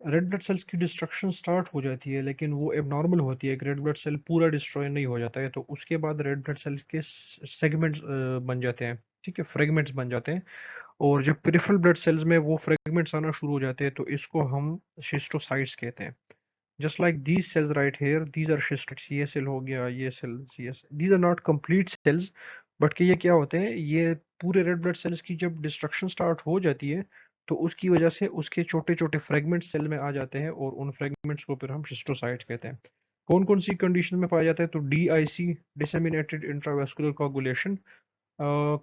Red blood cells की destruction start हो जाती है, लेकिन वो एबनॉर्मल होती है। एक रेड ब्लड सेल पूरा डिस्ट्रॉय नहीं हो जाता है, तो उसके बाद रेड ब्लड सेल के सेगमेंट्स बन जाते हैं, ठीक है, फ्रेगमेंट्स बन जाते हैं। और जब पेरिफेरल ब्लड सेल्स में वो फ्रेगमेंट्स आना शुरू हो जाते हैं, तो इसको हम शिस्टोसाइट्स कहते हैं। Just like these cells right here, these are schistocytes. ये सेल हो गया, ये सेल्स, ये these are not complete cells, but कि ये क्या होते हैं, ये पूरे रेड ब्लड सेल्स की जब डिस्ट्रक्शन स्टार्ट हो जाती है, तो उसकी वजह से उसके छोटे छोटे फ्रेगमेंट्स सेल में आ जाते हैं, और उन फ्रेगमेंट्स को फिर हम शिस्टोसाइट्स कहते हैं। कौन कौन सी कंडीशन में पाया जाता है? तो DIC, disseminated intravascular coagulation.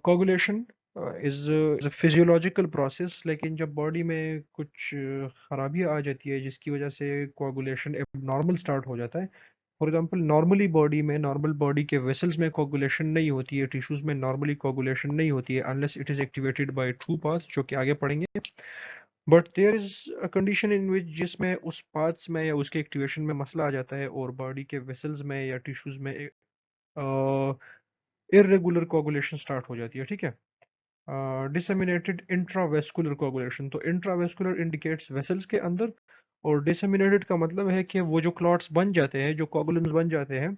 Coagulation is a physiological process, लेकिन जब बॉडी में कुछ खराबियाँ आ जाती है जिसकी वजह से कोगुलेशन एबनॉर्मल स्टार्ट हो जाता है। फॉर एग्जांपल, नॉर्मली बॉडी में, नॉर्मल बॉडी के वेसल्स में कोगुलेशन नहीं होती है, टिश्यूज में नॉर्मली कोगुलेशन नहीं होती है, unless it is activated by true path, जो कि आगे पढ़ेंगे। But there is a condition in which, जिसमें उस पाथ्स में या उसके एक्टिवेशन में मसला आ जाता है, और बॉडी के वेसल्स में या टिश्यूज में इरेगुलर कोगुलेशन स्टार्ट हो जाती है, ठीक है। डिसेमिनेटेड इंट्रावेस्कुलर कोगुलेशन, तो इंट्रावेस्कुलर इंडिकेट्स वेसल्स के अंदर, और डिसेमिनेटेड का मतलब है कि वो जो क्लॉट्स बन जाते हैं, जो कोगुलेंट्स बन जाते हैं,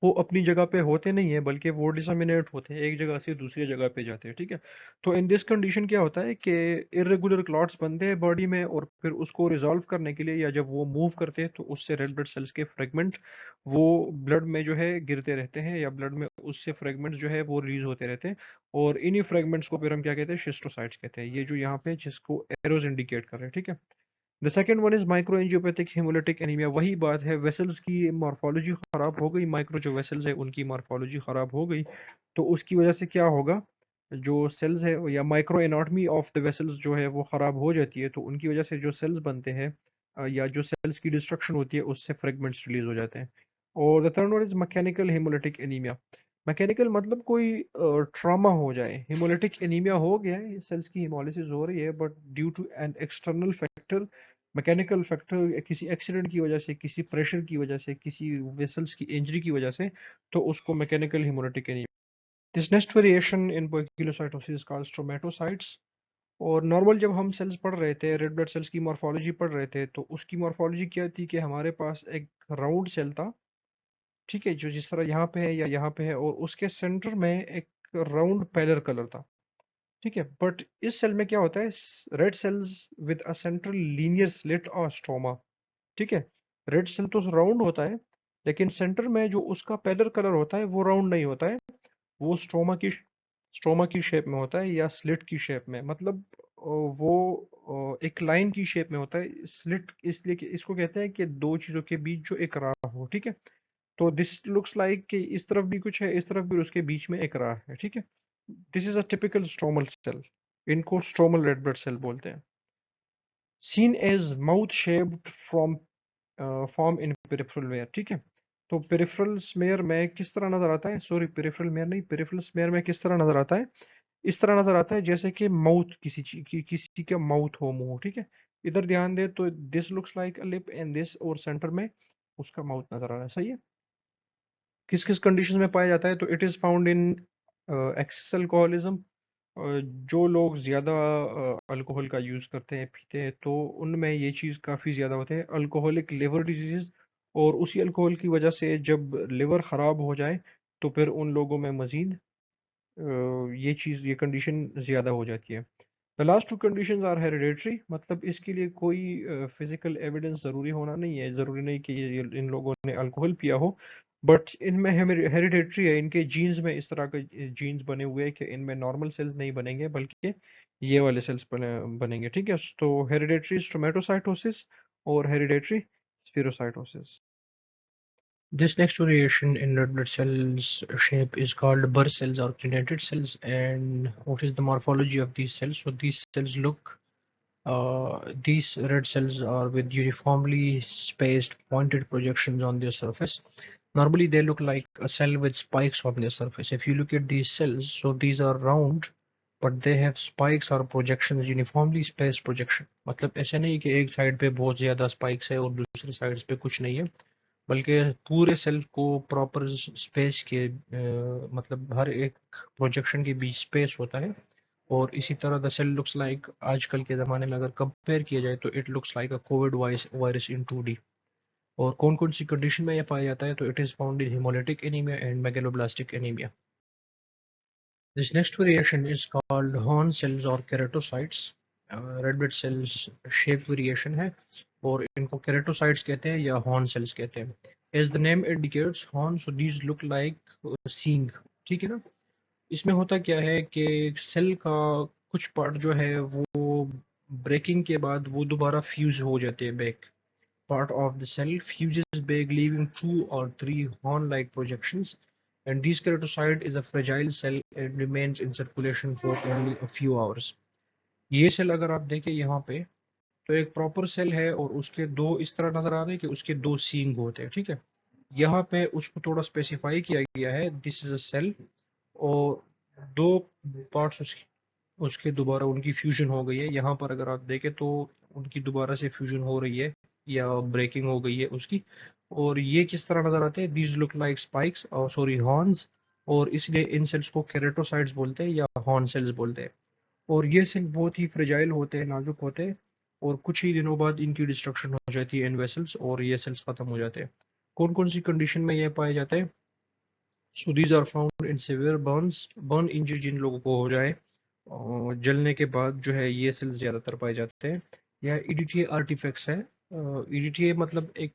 वो अपनी जगह पे होते नहीं है, बल्कि वो डिसेमिनेट होते हैं, एक जगह से दूसरी जगह पे जाते हैं, ठीक है। तो इन दिस कंडीशन क्या होता है कि इरेगुलर क्लॉट्स बनते हैं बॉडी में, और फिर उसको रिजॉल्व करने के लिए, या जब वो मूव करते हैं, तो उससे रेड ब्लड सेल्स के फ्रेगमेंट वो ब्लड में जो है गिरते रहते हैं, या ब्लड में उससे फ्रेगमेंट्स जो है वो रिलीज होते रहते हैं। और इन्हीं फ्रेगमेंट्स को फिर हम क्या कहते हैं? शिस्टोसाइट्स कहते हैं। ये जो यहाँ पे जिसको एरोज इंडिकेट कर रहे हैं, ठीक है। The second one is microangiopathic haemolytic anaemia. वही बात है, वेसल्स की मॉर्फोलॉजी खराब हो गई, माइक्रो जो वेसल्स है उनकी मॉर्फोलॉजी खराब हो गई, तो उसकी वजह से क्या होगा? जो सेल्स है, या micro anatomy of the vessels जो है वो खराब हो जाती है, तो उनकी वजह से जो सेल्स बनते हैं, या जो सेल्स की डिस्ट्रक्शन होती है, उससे फ्रेगमेंट्स रिलीज हो जाते हैं। और the third one is mechanical haemolytic anaemia. Mechanical मतलब कोई ट्रॉमा हो जाए, हेमोलिटिक एनीमिया हो गया है, सेल्स की हेमोलिसिस हो रही है, but due to an external factor, mechanical factor, किसी एक्सीडेंट की वजह से, किसी प्रेशर की वजह से, किसी वेसल्स की इंजरी की वजह से, तो उसको mechanical haemolytic anaemia. This next variation in poikilocytosis called stomatocytes. और नॉर्मल जब हम सेल्स पढ़ रहे थे, रेड ब्लड सेल्स की मॉर्फोलॉजी पढ़ रहे थे, तो उसकी मॉर्फोलॉजी क्या थी कि हमारे पास एक राउंड सेल था, ठीक है, जो जिस तरह यहाँ पे है या यहाँ पे है, और उसके सेंटर में एक राउंड पैलर कलर था, ठीक है। बट इस सेल में क्या होता है? Red cells with a central linear slit और स्ट्रोमा, ठीक है। रेड सेल तो राउंड होता है, लेकिन सेंटर में जो उसका पैलर कलर होता है वो राउंड नहीं होता है, वो स्ट्रोमा की शेप में होता है, या स्लिट की शेप में, मतलब वो एक लाइन की शेप में होता है। स्लिट इसलिए कि इसको कहते हैं कि दो चीजों के बीच जो एक राह हो, ठीक है। तो दिस लुक्स लाइक कि इस तरफ भी कुछ है, इस तरफ भी, उसके बीच में एक राह है, ठीक है। This is a typical stromal cell. इनको स्ट्रोमल रेड ब्लड सेल बोलते हैं। Seen as mouth shaped from form in peripheral where, ठीक है। तो पेरिफेरल स्मेयर में किस तरह नजर आता है? सॉरी, पेरिफेरल मेयर नहीं, पेरिफेरल स्मेयर में किस तरह नजर आता है? इस तरह नजर आता है जैसे कि माउथ, किसी चीज की, किसी का माउथ हो, मुंह, ठीक है। इधर ध्यान दे तो this looks like a lip, and this, और सेंटर में उसका माउथ नजर आ रहा है, सही है। किस किस कंडीशन में पाया जाता है? तो it is found in excess alcoholism. जो लोग ज़्यादा अल्कोहल का यूज़ करते हैं, पीते हैं, तो उनमें ये चीज़ काफ़ी ज़्यादा होते हैं, अल्कोहलिक लिवर डिजीज़। और उसी अल्कोहल की वजह से जब लिवर ख़राब हो जाए, तो फिर उन लोगों में मज़ीद ये चीज़, ये कंडीशन ज़्यादा हो जाती है। The last two conditions are hereditary, मतलब इसके लिए कोई फिजिकल एविडेंस ज़रूरी होना नहीं है, ज़रूरी नहीं कि इन लोगों ने अल्कोहल पिया हो, बट इनमें हेरिडेटरी है, इनके जीन्स में इस तरह के जीन्स बने हुए हैं कि इनमें नॉर्मल सेल्स नहीं बनेंगे, बल्कि ये वाले सेल्स बनेंगे, ठीक है। तो हेरिडेटरी स्ट्रोमेटोसाइटोसिस और hereditary spherocytosis. This next variation in red blood cells shape is called Burr cells or crenulated cells. And what is the morphology of these cells? So these cells look, these red cells are with uniformly spaced pointed projections on their surface. Normally they look like a cell with spikes on their surface. If you look at these cells, so these are round, but they have spikes or projections, uniformly spaced projection. मतलब ऐसे नहीं कि एक side पे बहुत ज्यादा spikes है और दूसरी साइड पे कुछ नहीं है, बल्कि पूरे सेल को प्रॉपर स्पेस के मतलब हर एक प्रोजेक्शन के बीच स्पेस होता है, और इसी तरह द सेल लुक्स लाइक, आजकल के ज़माने में अगर कंपेयर किया जाए तो it looks like a Covid virus in 2D। और कौन कौन सी कंडीशन में यह पाया जाता है, तो it is found in haemolytic anaemia and megaloblastic anaemia. This next variation is called horn cells और keratocytes. Red blood cells shape variation है और इनको केराटोसाइट्स कहते हैं या हॉर्न सेल्स कहते हैं। As the name indicates horn, so these look like सींग, ठीक है ना। इसमें होता क्या है कि सेल का कुछ पार्ट जो है वो ब्रेकिंग के बाद वो दोबारा फ्यूज हो जाते हैं back. Part of the cell fuses back, leaving 2 or 3 horn-like projections, and this keratocyte is a fragile cell and remains in circulation for only a few hours. ये सेल अगर आप देखें यहाँ पे, तो एक प्रॉपर सेल है और उसके दो इस तरह नजर आ रहे हैं कि उसके दो सींग होते हैं, ठीक है। यहाँ पे उसको थोड़ा स्पेसिफाई किया गया है, दिस इज अ सेल, और दो पार्ट्स उसके दोबारा उनकी फ्यूजन हो गई है। यहाँ पर अगर आप देखें तो उनकी दोबारा से फ्यूजन हो रही है या ब्रेकिंग हो गई है उसकी। और ये किस तरह नजर आते हैं, दीज लुक लाइक स्पाइक्स और सॉरी हॉर्न्स, और इसलिए इन सेल्स को केरेटोसाइट्स बोलते हैं या हॉर्न सेल्स बोलते हैं। और ये सेल बहुत ही फ्रेजाइल होते हैं, नाजुक होते हैं, और कुछ ही दिनों बाद इनकी डिस्ट्रक्शन हो जाती है इन वेसल्स और ये सेल्स खत्म हो जाते हैं। कौन कौन सी कंडीशन में ये पाए जाते हैं, so these are found in severe burns, burn injury जिन लोगों को हो जाए और जलने के बाद जो है ये सेल्स ज़्यादातर पाए जाते हैं। या ईडीटीए आर्टिफैक्ट्स है। ईडीटीए मतलब एक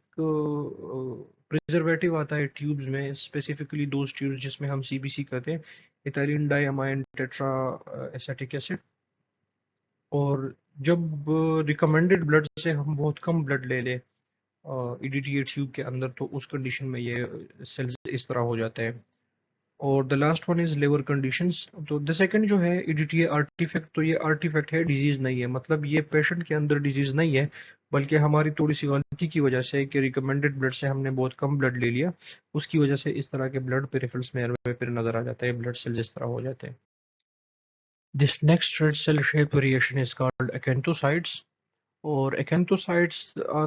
प्रिजर्वेटिव आता है ट्यूब्स में, स्पेसिफिकली दोज ट्यूब्स जिसमें हम सीबीसी करते हैं, ethylene diamine tetra acetic acid. और जब रिकमेंडेड ब्लड से हम बहुत कम ब्लड ले लें ईडीटीए ट्यूब के अंदर, तो उस कंडीशन में ये सेल्स इस तरह हो जाते हैं। और the last one is liver conditions. तो द सेकंड जो है ईडीटीए आर्टिफैक्ट, तो ये आर्टिफैक्ट है, डिजीज नहीं है। मतलब ये पेशेंट के अंदर डिजीज नहीं है, बल्कि हमारी थोड़ी सी गलती की वजह से कि रिकमेंडेड ब्लड से हमने बहुत कम ब्लड ले लिया, उसकी वजह से इस तरह के ब्लड पेरिफेरल्स में फिर नजर आ जाता है, ब्लड सेल्स इस तरह हो जाते हैं। This next red cell shape variation is called acanthocytes. और एक्anthocytes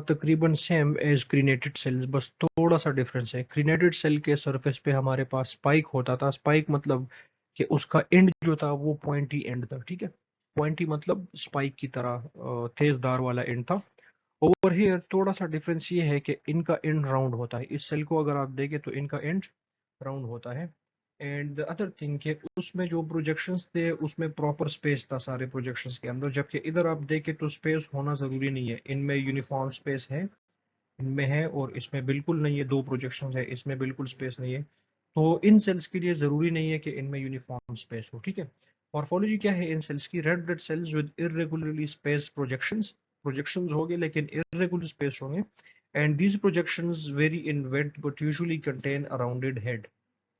तकरीबन सेम एज क्रीनेटेड सेल्स, बस थोड़ा सा डिफरेंस है। क्रीनेटेड सेल के सरफेस पे हमारे पास स्पाइक होता था, स्पाइक मतलब कि उसका एंड जो था वो पॉइंटी एंड था, ठीक है। पॉइंटी मतलब स्पाइक की तरह तेज धार वाला एंड था। ओवर हियर थोड़ा सा डिफरेंस ये है कि इनका एंड राउंड होता है। इस सेल को अगर आप देखें तो इनका एंड राउंड होता है। एंड द अदर थिंग के उसमें जो प्रोजेक्शंस थे उसमें प्रॉपर स्पेस था सारे प्रोजेक्शंस के अंदर, जबकि इधर आप देखें तो स्पेस होना ज़रूरी नहीं है। इनमें यूनिफॉर्म स्पेस है, इनमें है, और इसमें बिल्कुल नहीं है। दो प्रोजेक्शंस है, इसमें बिल्कुल स्पेस नहीं है। तो इन सेल्स के लिए ज़रूरी नहीं है कि इनमें यूनिफॉर्म स्पेस हो, ठीक है। मॉर्फोलॉजी क्या है इन सेल्स की, red blood cells with irregularly space projections, projections होंगे लेकिन इरेगुलर स्पेस होंगे। And these projections vary in weight but usually contain a rounded head,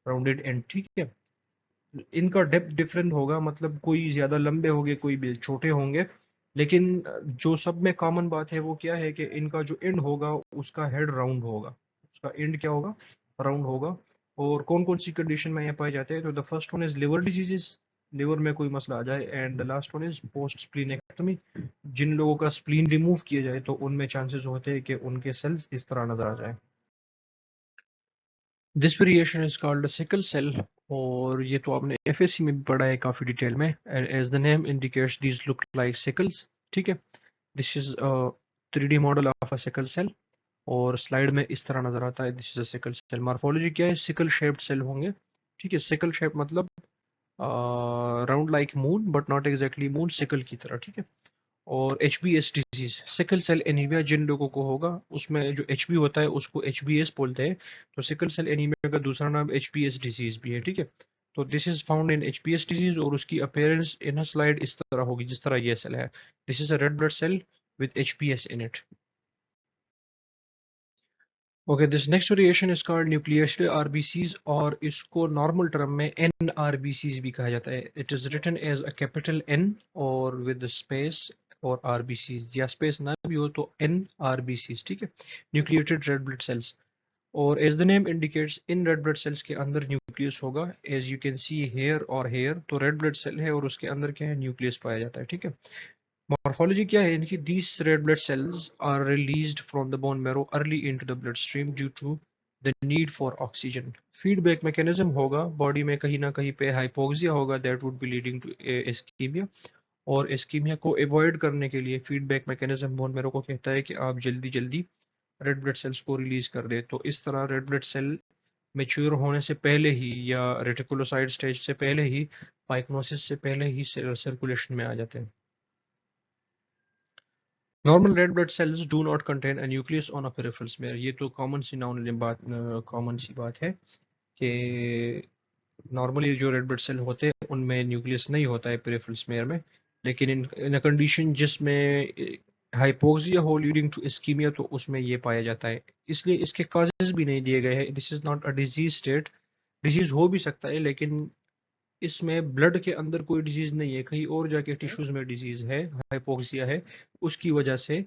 rounded end, ठीक है। इनका डेप्थ डिफरेंट होगा, मतलब कोई ज्यादा लंबे होंगे, कोई भी छोटे होंगे, लेकिन जो सब में कॉमन बात है वो क्या है कि इनका जो एंड होगा उसका हेड राउंड होगा, उसका एंड क्या होगा, राउंड होगा। और कौन कौन सी कंडीशन में यहाँ पाए जाते हैं, तो the first one is liver diseases, liver में कोई मसला आ जाए। And the last one is post splenectomy, जिन लोगों का स्प्लीन रिमूव किया जाए तो उनमें चांसेस होते हैं कि उनके सेल्स इस तरह नजर आ जाए। This variation is called sickle cell. और ये तो आपने एफएससी में भी पढ़ा है काफी डिटेल में। As the name indicates these look like sickles, ठीक है। दिस इज 3D model of a sickle cell, और स्लाइड में इस तरह नजर आता है, this is a sickle cell. Morphology क्या है, सिकल शेप्ड सेल होंगे, ठीक है। सिकल शेप मतलब round like moon but not exactly moon, sickle की तरह, ठीक है। और HBS disease, sickle cell anaemia जिन लोगों को होगा, उसमें जो HB होता है उसको HBS बोलते हैं। तो सिकल सेल एनीमिया का दूसरा नाम HBS डिजीज भी है, ठीक है। तो this is found in HBS disease, और उसकी अपीयरेंस इन अ स्लाइड इस तरह होगी जिस तरह ये सेल है। This is a red blood cell with HBS in it. Okay, this next variation is called nucleated RBCs, और इसको नॉर्मल टर्म में NRBCs भी कहा जाता है। It is written as a capital N और विद स्पेस, और आरबीसीज या स्पेस ना भी हो तो NRBCs, ठीक है। Nucleated red blood cells. और as the name indicates in red blood cells के अंदर न्यूक्लियस होगा, as you can see here और हेयर, तो रेड ब्लड सेल है और उसके अंदर क्या है, न्यूक्लियस पाया जाता है, ठीक है। मॉर्फोलॉजी क्या है इनकी, these red blood cells are released from the bone marrow early into the bloodstream due to the need for oxygen. Feedback mechanism होगा बॉडी में कहीं ना कहीं पे हाइपोक्सिया होगा, that would be leading to ischaemia. और इस्कीमिया को avoid करने के लिए फीडबैक मैकेनिज्म बोन मेरो को कहता है कि आप जल्दी जल्दी रेड ब्लड सेल्स को रिलीज कर दे। तो इस तरह रेड ब्लड सेल मेच्योर होने से पहले ही या रेटिकुलोसाइड स्टेज से पहले ही, पाइक्नोसिस से पहले ही सर्कुलेशन में आ जाते हैं। Normal red blood sales do not contain a nucleus on a peripheral smear. ये तो कॉमन सी बात है कि नॉर्मली जो रेड ब्लड सेल होते हैं उनमें न्यूक्लियस नहीं होता है पेरिफेरल स्मेयर में। लेकिन इन अ कंडीशन जिसमें हाइपोक्सिया हो लीडिंग टू इस्कीमिया, तो उसमें ये पाया जाता है। इसलिए इसके काजेज भी नहीं दिए गए हैं। This is not a disease state. Disease हो भी सकता है लेकिन इसमें ब्लड के अंदर कोई डिजीज नहीं है, कहीं और जाके टिश्यूज में डिजीज है, हाइपोक्सिया है, उसकी वजह से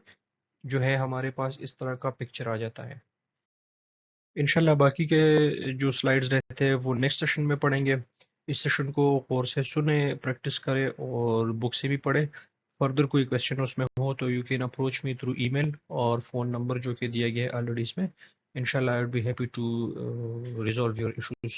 जो है हमारे पास इस तरह का पिक्चर आ जाता है। इंशाल्लाह बाकी के जो स्लाइड्स रहते हैं वो नेक्स्ट सेशन में पढ़ेंगे। इस सेशन को गौर से सुने, प्रैक्टिस करें और बुक से भी पढ़ें। फर्दर कोई क्वेश्चन उसमें हो तो you can approach me through email और फ़ोन नंबर जो कि दिया गया है ऑलरेडी इसमें। इंशाल्लाह I will be happy to resolve your issues.